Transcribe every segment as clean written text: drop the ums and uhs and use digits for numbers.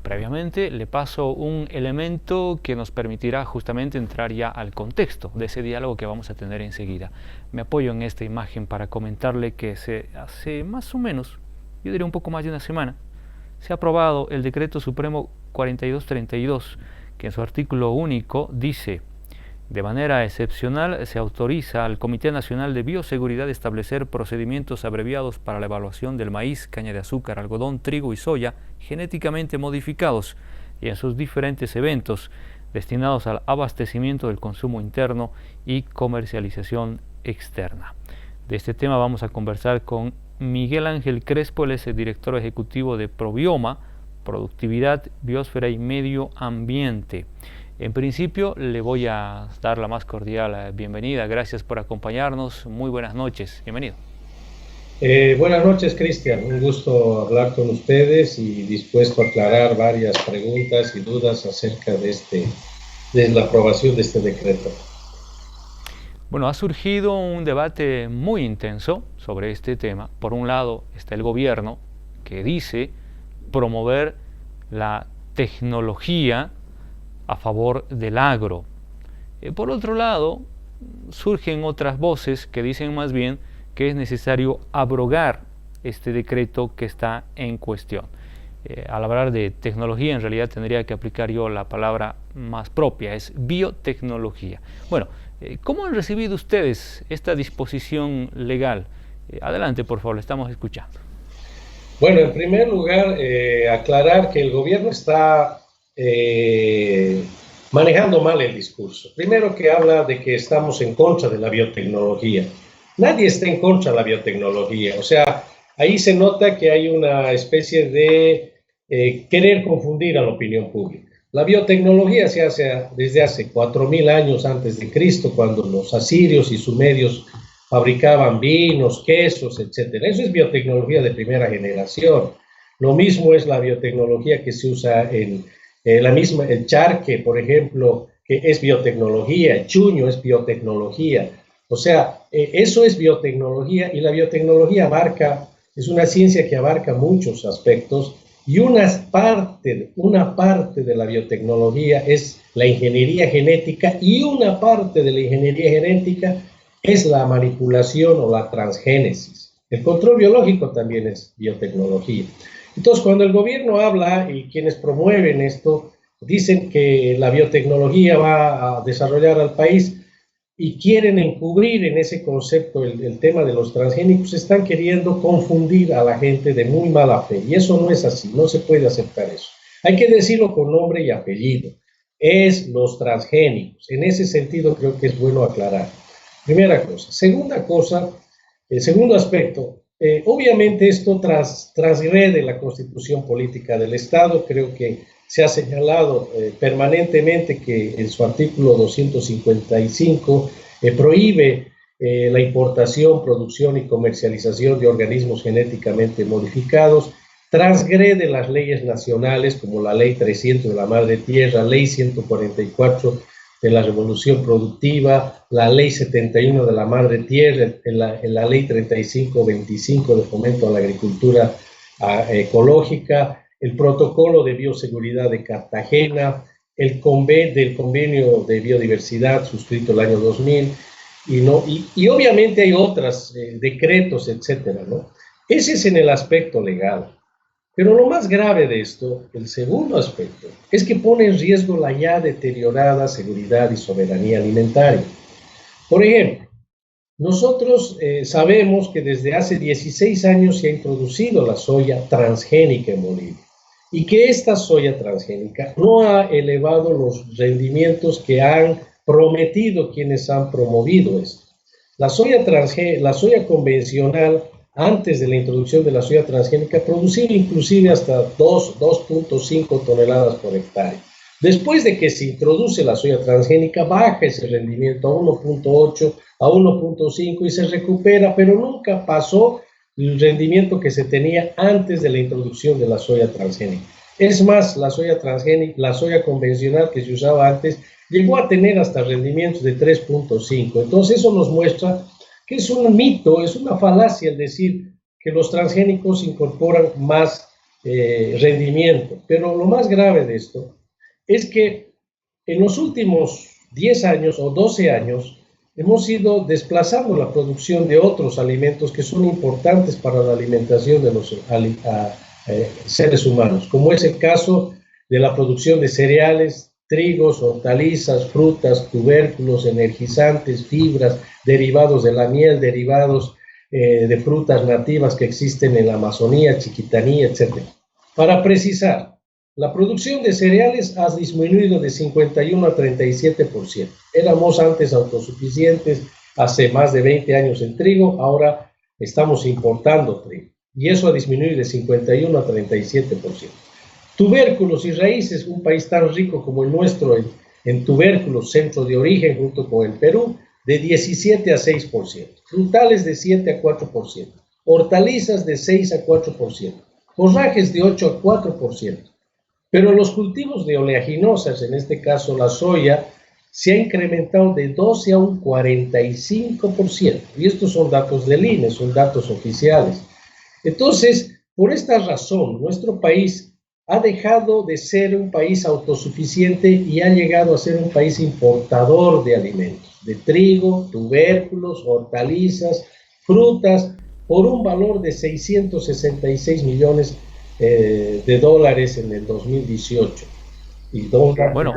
Previamente le paso un elemento que nos permitirá justamente entrar ya al contexto de ese diálogo que vamos a tener enseguida. Me apoyo en esta imagen para comentarle que hace más o menos, yo diría un poco más de una semana, se ha aprobado el Decreto Supremo 4232, que en su artículo único dice: de manera excepcional se autoriza al Comité Nacional de Bioseguridad establecer procedimientos abreviados para la evaluación del maíz, caña de azúcar, algodón, trigo y soya genéticamente modificados y en sus diferentes eventos destinados al abastecimiento del consumo interno y comercialización externa. De este tema vamos a conversar con Miguel Ángel Crespo, él es el director ejecutivo de Probioma, Productividad, Biosfera y Medio Ambiente. En principio le voy a dar la más cordial bienvenida. Gracias por acompañarnos. Muy buenas noches. Bienvenido. Buenas noches, Cristian. Un gusto hablar con ustedes y dispuesto a aclarar varias preguntas y dudas acerca de la aprobación de este decreto. Bueno, ha surgido un debate muy intenso sobre este tema. Por un lado está el gobierno que dice promover la tecnología a favor del agro. Por otro lado, surgen otras voces que dicen más bien que es necesario abrogar este decreto que está en cuestión. Al hablar de tecnología, en realidad tendría que aplicar yo la palabra más propia, es biotecnología. Bueno, ¿cómo han recibido ustedes esta disposición legal? Adelante, por favor, le estamos escuchando. Bueno, en primer lugar, aclarar que el gobierno está manejando mal el discurso. Primero, que habla de que estamos en contra de la biotecnología. Nadie está en contra de la biotecnología. O sea, ahí se nota que hay una especie de querer confundir a la opinión pública. La biotecnología se hace desde hace 4000 años antes de Cristo, cuando los asirios y sumerios fabricaban vinos, quesos, etc. Eso es biotecnología de primera generación. Lo mismo es la biotecnología que se usa en el charque, por ejemplo, que es biotecnología, el chuño es biotecnología. O sea, eso es biotecnología, y la biotecnología es una ciencia que abarca muchos aspectos, y una parte de la biotecnología es la ingeniería genética, y una parte de la ingeniería genética es la manipulación o la transgénesis. El control biológico también es biotecnología. Entonces, cuando el gobierno habla y quienes promueven esto dicen que la biotecnología va a desarrollar al país y quieren encubrir en ese concepto el tema de los transgénicos, están queriendo confundir a la gente de muy mala fe. Y eso no es así, no se puede aceptar eso. Hay que decirlo con nombre y apellido. Es los transgénicos. En ese sentido creo que es bueno aclarar. Primera cosa. Segunda cosa, el segundo aspecto. Obviamente esto transgrede la Constitución Política del Estado. Creo que se ha señalado permanentemente que en su artículo 255 prohíbe la importación, producción y comercialización de organismos genéticamente modificados, transgrede las leyes nacionales como la Ley 300 de la Madre Tierra, Ley 144 de la Revolución Productiva, la Ley 71 de la Madre Tierra, en la Ley 3525 de Fomento a la Agricultura Ecológica, el Protocolo de Bioseguridad de Cartagena, del Convenio de Biodiversidad suscrito el año 2000, y obviamente hay otros decretos, etcétera, ¿no? Ese es en el aspecto legal. Pero lo más grave de esto, el segundo aspecto, es que pone en riesgo la ya deteriorada seguridad y soberanía alimentaria. Por ejemplo, nosotros sabemos que desde hace 16 años se ha introducido la soya transgénica en Bolivia, y que esta soya transgénica no ha elevado los rendimientos que han prometido quienes han promovido esto. La soya convencional, antes de la introducción de la soya transgénica, producía inclusive hasta 2.5 toneladas por hectárea. Después de que se introduce la soya transgénica, baja ese rendimiento a 1.8, a 1.5 y se recupera, pero nunca pasó el rendimiento que se tenía antes de la introducción de la soya transgénica. Es más, la soya convencional que se usaba antes llegó a tener hasta rendimientos de 3.5. Entonces eso nos muestra que es un mito, es una falacia el decir que los transgénicos incorporan más rendimiento. Pero lo más grave de esto es que en los últimos 10 años o 12 años hemos ido desplazando la producción de otros alimentos que son importantes para la alimentación de los seres humanos, como es el caso de la producción de cereales, trigos, hortalizas, frutas, tubérculos, energizantes, fibras, derivados de la miel, derivados de frutas nativas que existen en la Amazonía, Chiquitanía, etc. Para precisar, la producción de cereales ha disminuido de 51 a 37%. Éramos antes autosuficientes, hace más de 20 años en trigo, ahora estamos importando trigo. Y eso ha disminuido de 51 a 37%. Tubérculos y raíces, un país tan rico como el nuestro en tubérculos, centro de origen junto con el Perú, de 17 a 6%. Frutales de 7 a 4%. Hortalizas de 6 a 4%. Forrajes de 8 a 4%. Pero los cultivos de oleaginosas, en este caso la soya, se ha incrementado de 12 a un 45%. Y estos son datos del INE, son datos oficiales. Entonces, por esta razón, nuestro país ha dejado de ser un país autosuficiente y ha llegado a ser un país importador de alimentos, de trigo, tubérculos, hortalizas, frutas, por un valor de 666 millones de dólares en el 2018. Bueno,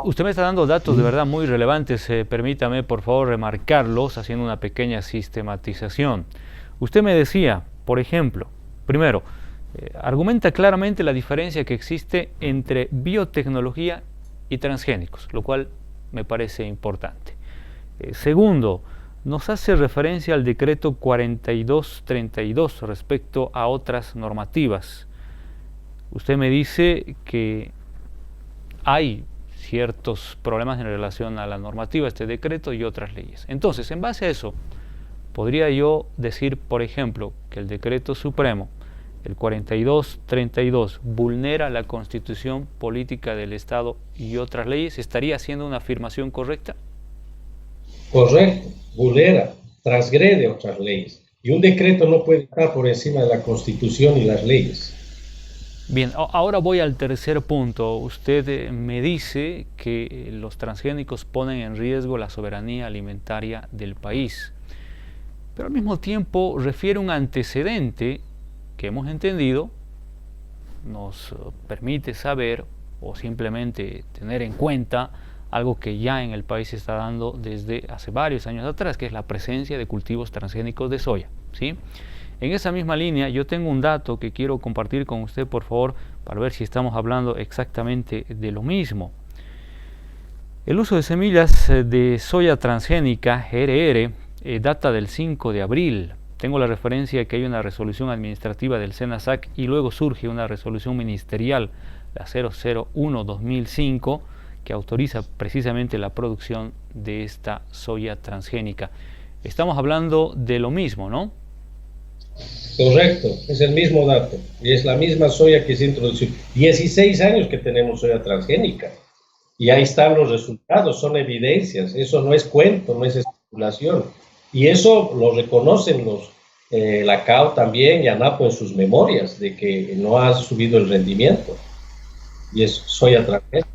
usted me está dando datos de verdad muy relevantes. Permítame, por favor, remarcarlos haciendo una pequeña sistematización. Usted me decía, por ejemplo, primero, argumenta claramente la diferencia que existe entre biotecnología y transgénicos, lo cual me parece importante. Segundo, nos hace referencia al decreto 4232 respecto a otras normativas. Usted me dice que hay ciertos problemas en relación a la normativa, este decreto y otras leyes. Entonces, en base a eso, podría yo decir, por ejemplo, que el decreto supremo, el 4232, vulnera la Constitución Política del Estado y otras leyes. ¿Estaría haciendo una afirmación correcta? Correcto, vulnera, transgrede otras leyes. Y un decreto no puede estar por encima de la Constitución y las leyes. Bien, ahora voy al tercer punto. Usted me dice que los transgénicos ponen en riesgo la soberanía alimentaria del país, pero al mismo tiempo refiere un antecedente que hemos entendido, nos permite saber o simplemente tener en cuenta algo que ya en el país se está dando desde hace varios años atrás, que es la presencia de cultivos transgénicos de soya, ¿sí? En esa misma línea yo tengo un dato que quiero compartir con usted, por favor, para ver si estamos hablando exactamente de lo mismo. El uso de semillas de soya transgénica, GRR, data del 5 de abril. Tengo la referencia de que hay una resolución administrativa del SENASAC y luego surge una resolución ministerial, la 001-2005, que autoriza precisamente la producción de esta soya transgénica. Estamos hablando de lo mismo, ¿no? Correcto, es el mismo dato y es la misma soya que se introdució. 16 años que tenemos soya transgénica y ahí están los resultados, son evidencias, eso no es cuento, no es especulación. Y eso lo reconocen la CAO también y ANAPO en sus memorias, de que no ha subido el rendimiento. Y es soya transgénica.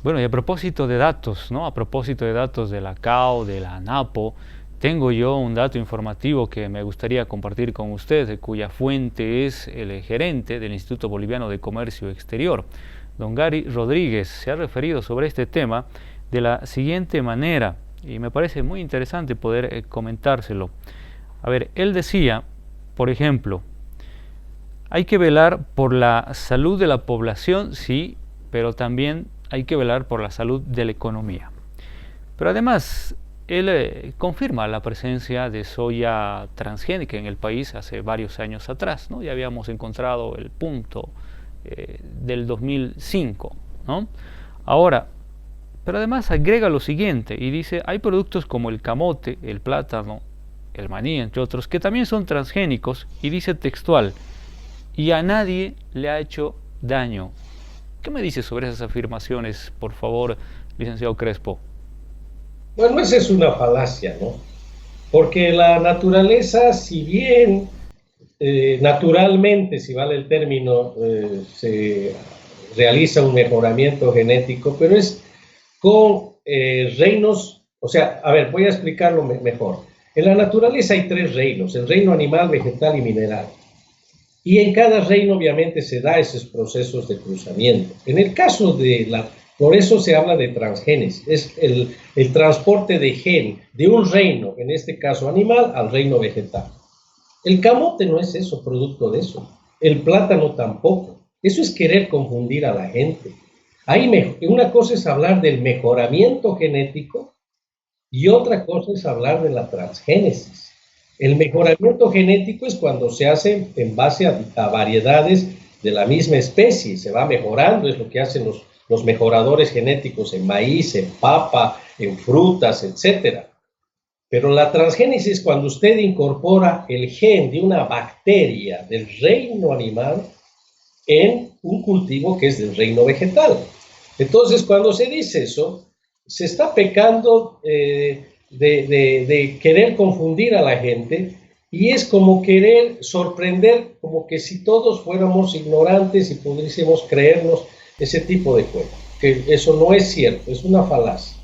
Bueno, y a propósito de datos, ¿no? A propósito de datos de la CAO, de la ANAPO, tengo yo un dato informativo que me gustaría compartir con usted, cuya fuente es el gerente del Instituto Boliviano de Comercio Exterior. Don Gary Rodríguez se ha referido sobre este tema de la siguiente manera, y me parece muy interesante poder comentárselo. A ver, él decía, por ejemplo, hay que velar por la salud de la población, sí, pero también hay que velar por la salud de la economía. Pero además, él confirma la presencia de soya transgénica en el país hace varios años atrás, ¿no? Ya habíamos encontrado el punto del 2005, ¿no? Ahora, pero además agrega lo siguiente y dice, hay productos como el camote, el plátano, el maní, entre otros, que también son transgénicos, y dice textual, y a nadie le ha hecho daño. ¿Qué me dice sobre esas afirmaciones, por favor, licenciado Crespo? Bueno, esa es una falacia, ¿no? Porque la naturaleza, si bien naturalmente, si vale el término, se realiza un mejoramiento genético, pero es con reinos, o sea, a ver, voy a explicarlo mejor. En la naturaleza hay tres reinos, el reino animal, vegetal y mineral. Y en cada reino obviamente se da esos procesos de cruzamiento. En el caso de por eso se habla de transgénesis, es el transporte de gen de un reino, en este caso animal, al reino vegetal. El camote no es eso, producto de eso. El plátano tampoco. Eso es querer confundir a la gente. Una cosa es hablar del mejoramiento genético y otra cosa es hablar de la transgénesis. El mejoramiento genético es cuando se hace en base a variedades de la misma especie, se va mejorando, es lo que hacen los mejoradores genéticos en maíz, en papa, en frutas, etc. Pero la transgénesis es cuando usted incorpora el gen de una bacteria del reino animal en un cultivo que es del reino vegetal. Entonces, cuando se dice eso, se está pecando de querer confundir a la gente y es como querer sorprender, como que si todos fuéramos ignorantes y pudiésemos creernos ese tipo de cuento, que eso no es cierto, es una falacia.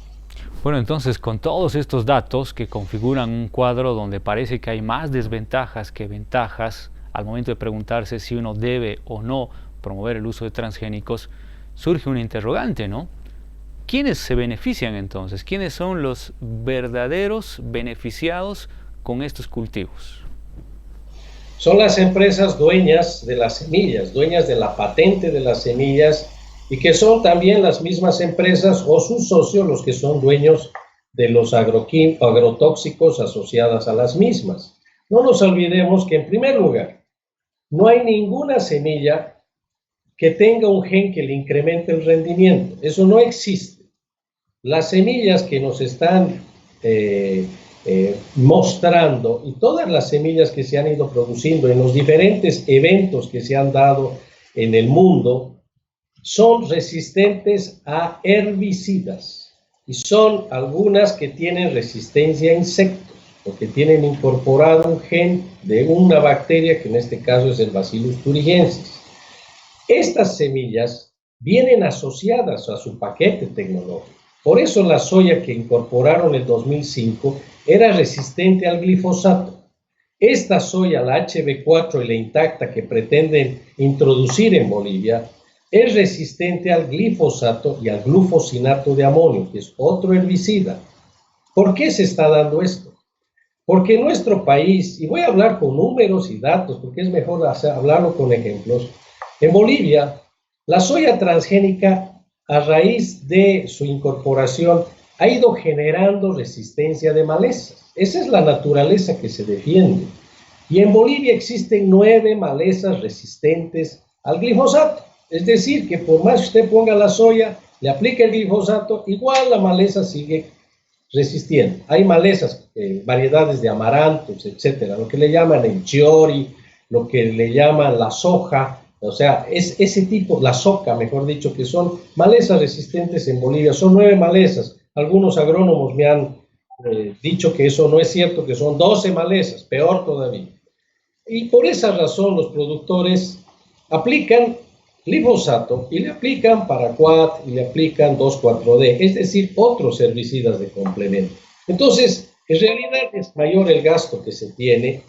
Bueno, entonces con todos estos datos que configuran un cuadro donde parece que hay más desventajas que ventajas al momento de preguntarse si uno debe o no promover el uso de transgénicos, surge un interrogante, ¿no? ¿Quiénes se benefician entonces? ¿Quiénes son los verdaderos beneficiados con estos cultivos? Son las empresas dueñas de las semillas, dueñas de la patente de las semillas y que son también las mismas empresas o sus socios los que son dueños de los agrotóxicos asociados a las mismas. No nos olvidemos que en primer lugar, no hay ninguna semilla que tenga un gen que le incremente el rendimiento. Eso no existe. Las semillas que nos están mostrando y todas las semillas que se han ido produciendo en los diferentes eventos que se han dado en el mundo son resistentes a herbicidas y son algunas que tienen resistencia a insectos porque tienen incorporado un gen de una bacteria que en este caso es el Bacillus thuringiensis. Estas semillas vienen asociadas a su paquete tecnológico. Por eso la soya que incorporaron en 2005 era resistente al glifosato. Esta soya, la HB4 y la intacta que pretenden introducir en Bolivia, es resistente al glifosato y al glufosinato de amonio, que es otro herbicida. ¿Por qué se está dando esto? Porque en nuestro país, y voy a hablar con números y datos, porque es mejor hablarlo con ejemplos, en Bolivia, la soya transgénica, a raíz de su incorporación, ha ido generando resistencia de malezas. Esa es la naturaleza que se defiende. Y en Bolivia existen 9 malezas resistentes al glifosato. Es decir, que por más que usted ponga la soya, le aplique el glifosato, igual la maleza sigue resistiendo. Hay malezas, variedades de amarantos, etcétera, lo que le llaman el chiori, lo que le llaman la soja, o sea, es ese tipo, la soca, mejor dicho, que son malezas resistentes en Bolivia. Son 9 malezas. Algunos agrónomos me han dicho que eso no es cierto, que son 12 malezas, peor todavía. Y por esa razón los productores aplican glifosato y le aplican paraquat y le aplican 2,4-D, es decir, otros herbicidas de complemento. Entonces, en realidad es mayor el gasto que se tiene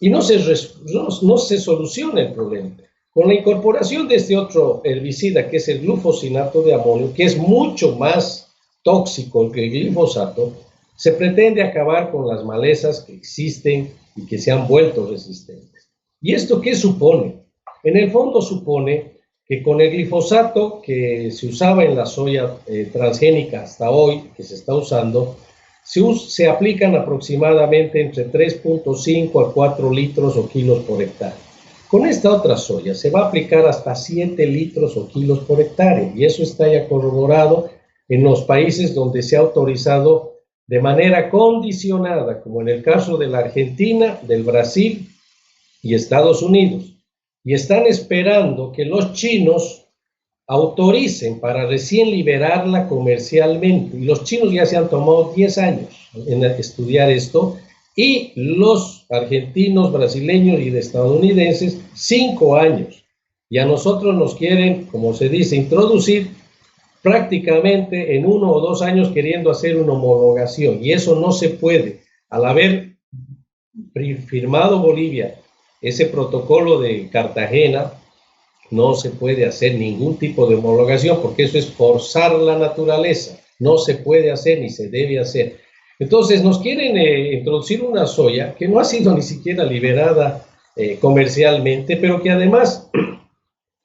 y no se soluciona el problema. Con la incorporación de este otro herbicida, que es el glufosinato de amonio, que es mucho más tóxico que el glifosato, se pretende acabar con las malezas que existen y que se han vuelto resistentes. ¿Y esto qué supone? En el fondo supone que con el glifosato que se usaba en la soya transgénica hasta hoy, que se está usando, se aplican aproximadamente entre 3,5 a 4 litros o kilos por hectárea. Con esta otra soya se va a aplicar hasta 7 litros o kilos por hectárea, y eso está ya corroborado en los países donde se ha autorizado de manera condicionada, como en el caso de la Argentina, del Brasil y Estados Unidos. Y están esperando que los chinos autoricen para recién liberarla comercialmente. Y los chinos ya se han tomado 10 años en estudiar esto y los argentinos, brasileños y estadounidenses 5 años. Y a nosotros nos quieren, como se dice, introducir prácticamente en 1 o 2 años queriendo hacer una homologación. Y eso no se puede. Al haber firmado Bolivia ese protocolo de Cartagena, no se puede hacer ningún tipo de homologación porque eso es forzar la naturaleza. No se puede hacer ni se debe hacer. Entonces nos quieren introducir una soya que no ha sido ni siquiera liberada comercialmente, pero que además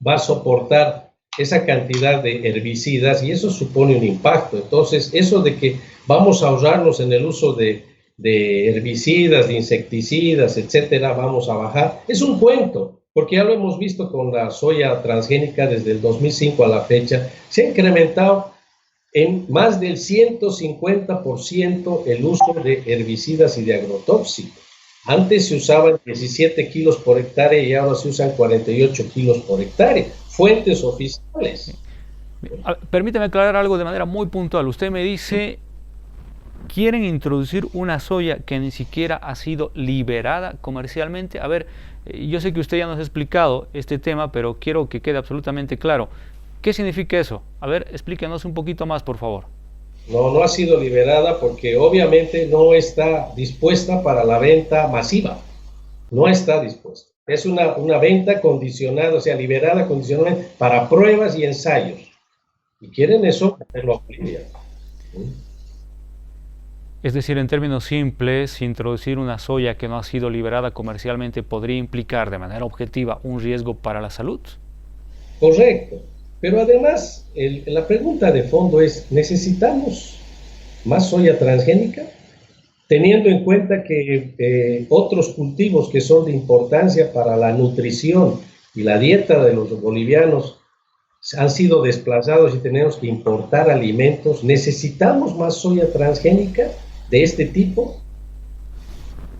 va a soportar esa cantidad de herbicidas y eso supone un impacto. Entonces, eso de que vamos a ahorrarnos en el uso de herbicidas, de insecticidas, etcétera, vamos a bajar, es un cuento, porque ya lo hemos visto con la soya transgénica desde el 2005 a la fecha, se ha incrementado en más del 150% el uso de herbicidas y de agrotóxicos. Antes se usaban 17 kilos por hectárea y ahora se usan 48 kilos por hectárea. Fuentes oficiales. Permítame aclarar algo de manera muy puntual. Usted me dice, quieren introducir una soya que ni siquiera ha sido liberada comercialmente. A ver, yo sé que usted ya nos ha explicado este tema, pero quiero que quede absolutamente claro. ¿Qué significa eso? A ver, explíquenos un poquito más, por favor. No, no ha sido liberada porque obviamente no está dispuesta para la venta masiva. No está dispuesta. Es una venta condicionada, o sea, liberada condicionalmente para pruebas y ensayos. Y quieren eso hacerlo a Bolivia. Es decir, en términos simples, introducir una soya que no ha sido liberada comercialmente podría implicar de manera objetiva un riesgo para la salud. Correcto. Pero además, la pregunta de fondo es, ¿necesitamos más soya transgénica? Teniendo en cuenta que otros cultivos que son de importancia para la nutrición y la dieta de los bolivianos han sido desplazados y tenemos que importar alimentos, ¿necesitamos más soya transgénica de este tipo?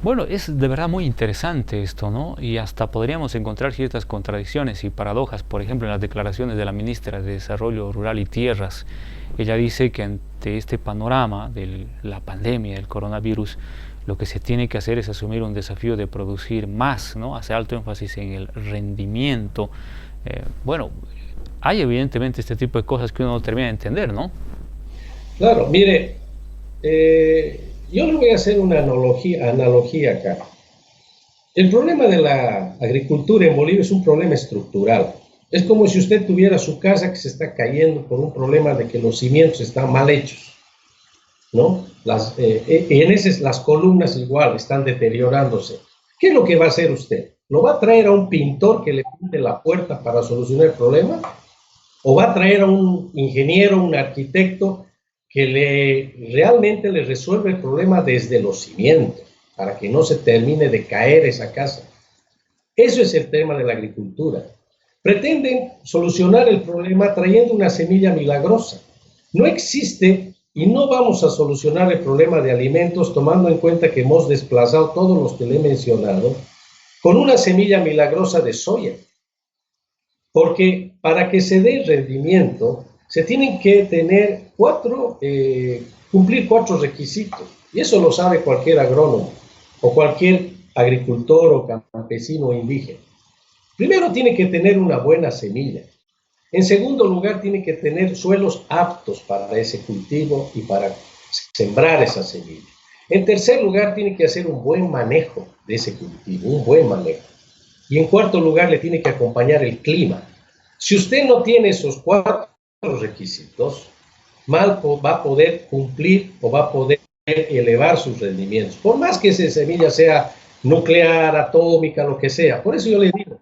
Bueno, es de verdad muy interesante esto, ¿no? Y hasta podríamos encontrar ciertas contradicciones y paradojas, por ejemplo, en las declaraciones de la ministra de Desarrollo Rural y Tierras. Ella dice que ante este panorama de la pandemia del coronavirus, lo que se tiene que hacer es asumir un desafío de producir más, ¿no? Hace alto énfasis en el rendimiento. Bueno, hay evidentemente este tipo de cosas que uno no termina de entender, ¿no? Claro, mire, yo le voy a hacer una analogía acá. El problema de la agricultura en Bolivia es un problema estructural. Es como si usted tuviera su casa que se está cayendo por un problema de que los cimientos están mal hechos, ¿no? Las columnas igual están deteriorándose. ¿Qué es lo que va a hacer usted? ¿Lo va a traer a un pintor que le pinte la puerta para solucionar el problema? ¿O va a traer a un ingeniero, un arquitecto que realmente le resuelve el problema desde los cimientos, para que no se termine de caer esa casa? Eso es el tema de la agricultura. Pretenden solucionar el problema trayendo una semilla milagrosa. No existe y no vamos a solucionar el problema de alimentos tomando en cuenta que hemos desplazado todos los que le he mencionado con una semilla milagrosa de soya. Porque para que se dé rendimiento se tienen que tener cumplir 4 requisitos. Y eso lo sabe cualquier agrónomo o cualquier agricultor o campesino o indígena. Primero tiene que tener una buena semilla. En segundo lugar, tiene que tener suelos aptos para ese cultivo y para sembrar esa semilla. En tercer lugar, tiene que hacer un buen manejo de ese cultivo, un buen manejo. Y en cuarto lugar, le tiene que acompañar el clima. Si usted no tiene esos 4 requisitos, mal va a poder cumplir o va a poder elevar sus rendimientos. Por más que esa semilla sea nuclear, atómica, lo que sea. Por eso yo le digo,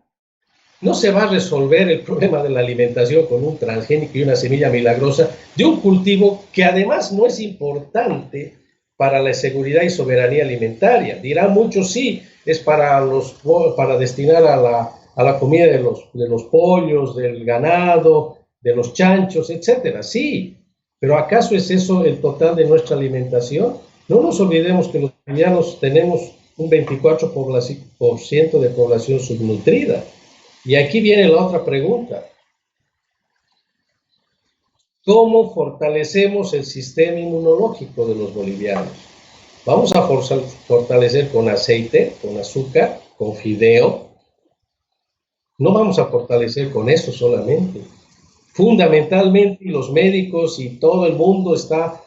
no se va a resolver el problema de la alimentación con un transgénico y una semilla milagrosa de un cultivo que además no es importante para la seguridad y soberanía alimentaria. Dirán muchos, sí, es para destinar a la comida de los pollos, del ganado, de los chanchos, etcétera. Sí, pero ¿acaso es eso el total de nuestra alimentación? No nos olvidemos que los bolivianos tenemos un 24% de población subnutrida. Y aquí viene la otra pregunta. ¿Cómo fortalecemos el sistema inmunológico de los bolivianos? Vamos a fortalecer con aceite, con azúcar, con fideo. No vamos a fortalecer con eso solamente. Fundamentalmente, los médicos y todo el mundo está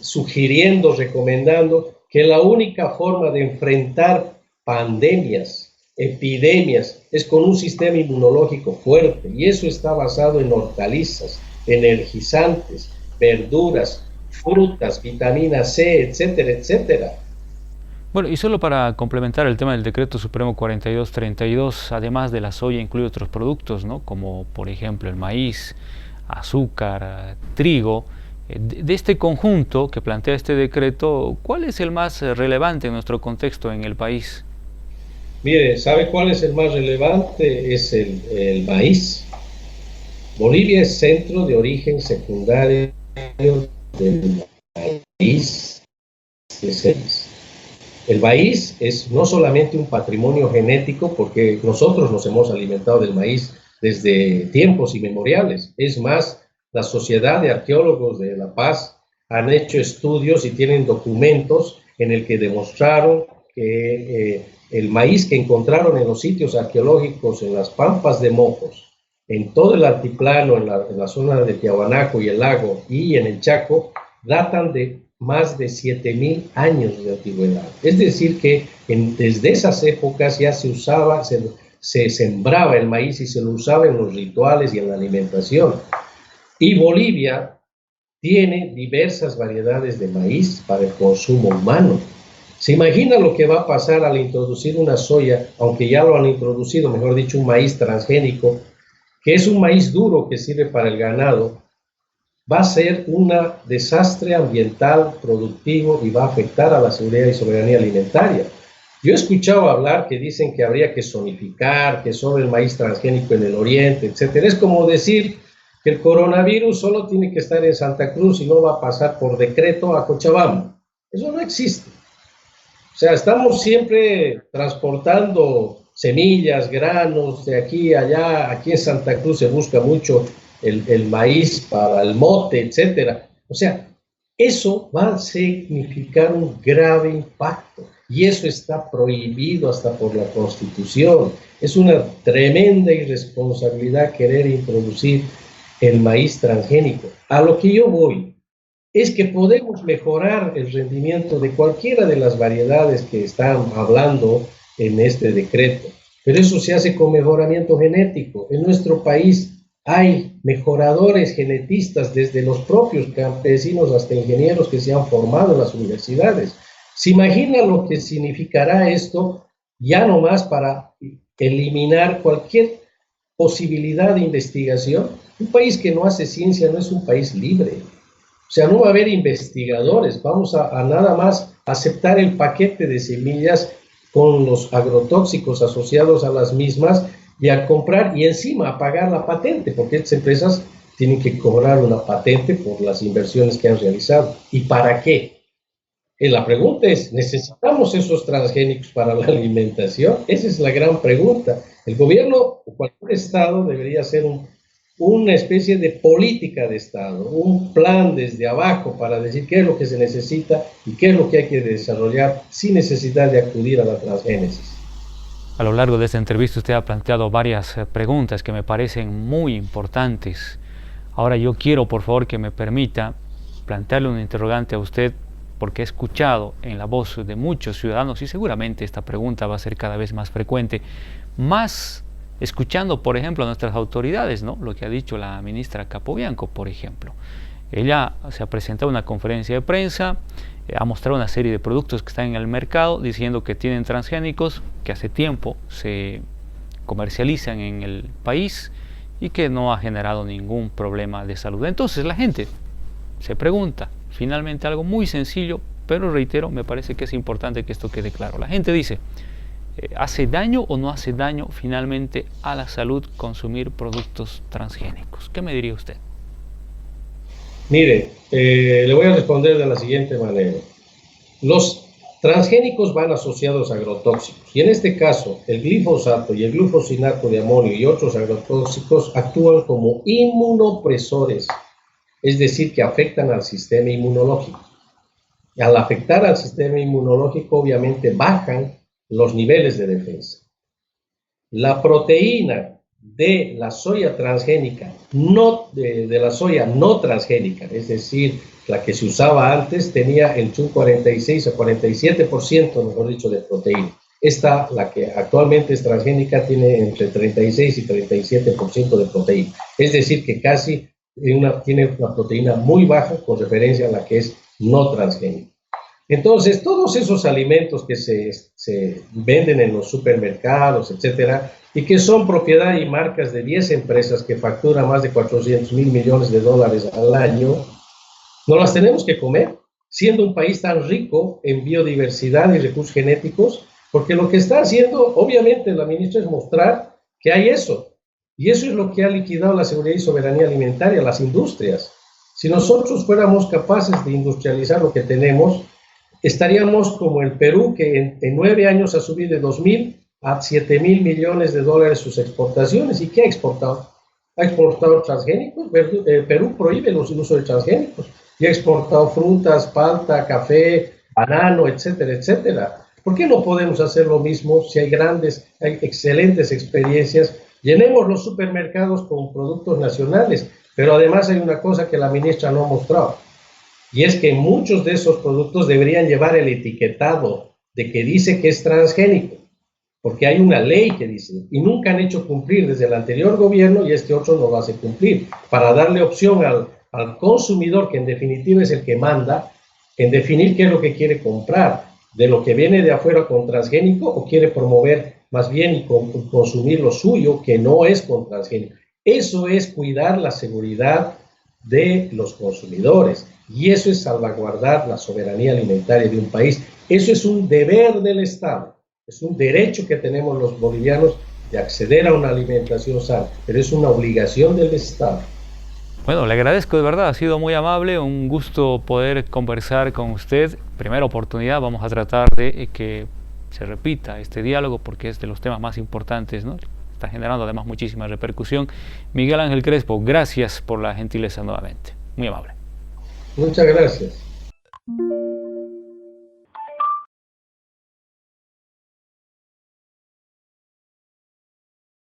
sugiriendo, recomendando que la única forma de enfrentar pandemias, epidemias, es con un sistema inmunológico fuerte. Y eso está basado en hortalizas, energizantes, verduras, frutas, vitamina C, etcétera, etcétera. Bueno, y solo para complementar el tema del decreto supremo 4232, además de la soya incluye otros productos, ¿no? Como por ejemplo el maíz, azúcar, trigo. De este conjunto que plantea este decreto, ¿cuál es el más relevante en nuestro contexto en el país? Mire, ¿sabe cuál es el más relevante? Es el maíz. Bolivia es centro de origen secundario del maíz. El maíz es no solamente un patrimonio genético, porque nosotros nos hemos alimentado del maíz desde tiempos inmemoriales. Es más, la Sociedad de Arqueólogos de La Paz han hecho estudios y tienen documentos en el que demostraron que el maíz que encontraron en los sitios arqueológicos, en las pampas de Mojos, en todo el altiplano, en la zona de Tiahuanaco y el lago y en el Chaco, datan de más de 7.000 años de antigüedad. Es decir, que desde esas épocas ya se usaba, se sembraba el maíz y se lo usaba en los rituales y en la alimentación. Y Bolivia tiene diversas variedades de maíz para el consumo humano. ¿Se imagina lo que va a pasar al introducir una soya, aunque ya lo han introducido, mejor dicho, un maíz transgénico, que es un maíz duro que sirve para el ganado? Va a ser un desastre ambiental, productivo, y va a afectar a la seguridad y soberanía alimentaria. Yo he escuchado hablar que dicen que habría que zonificar, que sobre el maíz transgénico en el oriente, etcétera. Es como decir que el coronavirus solo tiene que estar en Santa Cruz y no va a pasar por decreto a Cochabamba. Eso no existe. O sea, estamos siempre transportando semillas, granos de aquí a allá. Aquí en Santa Cruz se busca mucho el maíz para el mote, etcétera. O sea, eso va a significar un grave impacto y eso está prohibido hasta por la Constitución. Es una tremenda irresponsabilidad querer introducir el maíz transgénico. A lo que yo voy es que podemos mejorar el rendimiento de cualquiera de las variedades que están hablando en este decreto, pero eso se hace con mejoramiento genético. En nuestro país hay mejoradores genetistas, desde los propios campesinos hasta ingenieros que se han formado en las universidades. ¿Se imagina lo que significará esto ya nomás para eliminar cualquier posibilidad de investigación? Un país que no hace ciencia no es un país libre. O sea, no va a haber investigadores. Vamos a nada más aceptar el paquete de semillas con los agrotóxicos asociados a las mismas y a comprar y encima a pagar la patente, porque estas empresas tienen que cobrar una patente por las inversiones que han realizado. ¿Y para qué? La pregunta es, ¿necesitamos esos transgénicos para la alimentación? Esa es la gran pregunta. El gobierno o cualquier estado debería hacer una especie de política de estado, un plan desde abajo para decir qué es lo que se necesita y qué es lo que hay que desarrollar sin necesidad de acudir a la transgénesis. A lo largo de esta entrevista usted ha planteado varias preguntas que me parecen muy importantes. Ahora yo quiero, por favor, que me permita plantearle un interrogante a usted, porque he escuchado en la voz de muchos ciudadanos y seguramente esta pregunta va a ser cada vez más frecuente, más escuchando, por ejemplo, a nuestras autoridades, ¿no? Lo que ha dicho la ministra Capobianco, por ejemplo. Ella se ha presentado en una conferencia de prensa, ha mostrado una serie de productos que están en el mercado diciendo que tienen transgénicos, que hace tiempo se comercializan en el país y que no ha generado ningún problema de salud. Entonces la gente se pregunta, finalmente algo muy sencillo, pero reitero, me parece que es importante que esto quede claro. La gente dice, ¿hace daño o no hace daño finalmente a la salud consumir productos transgénicos? ¿Qué me diría usted? Mire, le voy a responder de la siguiente manera. Los transgénicos van asociados a agrotóxicos y en este caso el glifosato y el glufosinato de amonio y otros agrotóxicos actúan como inmunopresores, es decir, que afectan al sistema inmunológico. Al afectar al sistema inmunológico, obviamente bajan los niveles de defensa. La proteína de la soya transgénica, no de la soya no transgénica, es decir, la que se usaba antes, tenía entre un 46 a 47%, mejor dicho, de proteína. Esta, la que actualmente es transgénica, tiene entre 36 y 37% de proteína. Es decir, que casi tiene una proteína muy baja con referencia a la que es no transgénica. Entonces, todos esos alimentos que se venden en los supermercados, etcétera, y que son propiedad y marcas de 10 empresas que facturan más de 400.000 millones de dólares al año, no las tenemos que comer, siendo un país tan rico en biodiversidad y recursos genéticos, porque lo que está haciendo, obviamente, la ministra es mostrar que hay eso, y eso es lo que ha liquidado la seguridad y soberanía alimentaria, las industrias. Si nosotros fuéramos capaces de industrializar lo que tenemos, estaríamos como el Perú, que en 9 años ha subido de 2.000 a 7.000 millones de dólares sus exportaciones. ¿Y qué ha exportado? Ha exportado transgénicos. Perú prohíbe el uso de transgénicos. Y ha exportado frutas, palta, café, banano, etcétera, etcétera. ¿Por qué no podemos hacer lo mismo si hay excelentes experiencias? Llenemos los supermercados con productos nacionales. Pero además hay una cosa que la ministra no ha mostrado. Y es que muchos de esos productos deberían llevar el etiquetado de que dice que es transgénico, porque hay una ley que dice, y nunca han hecho cumplir desde el anterior gobierno, y este otro no lo hace cumplir, para darle opción al consumidor, que en definitiva es el que manda, en definir qué es lo que quiere comprar, de lo que viene de afuera con transgénico, o quiere promover más bien y consumir lo suyo, que no es con transgénico. Eso es cuidar la seguridad de los consumidores. Y eso es salvaguardar la soberanía alimentaria de un país. Eso es un deber del Estado. Es un derecho que tenemos los bolivianos de acceder a una alimentación sana, pero es una obligación del Estado. Bueno, le agradezco de verdad, ha sido muy amable, un gusto poder conversar con usted. Primera oportunidad, vamos a tratar de que se repita este diálogo porque es de los temas más importantes, ¿no? Está generando además muchísima repercusión. Miguel Ángel Crespo, gracias por la gentileza nuevamente. Muy amable. Muchas gracias.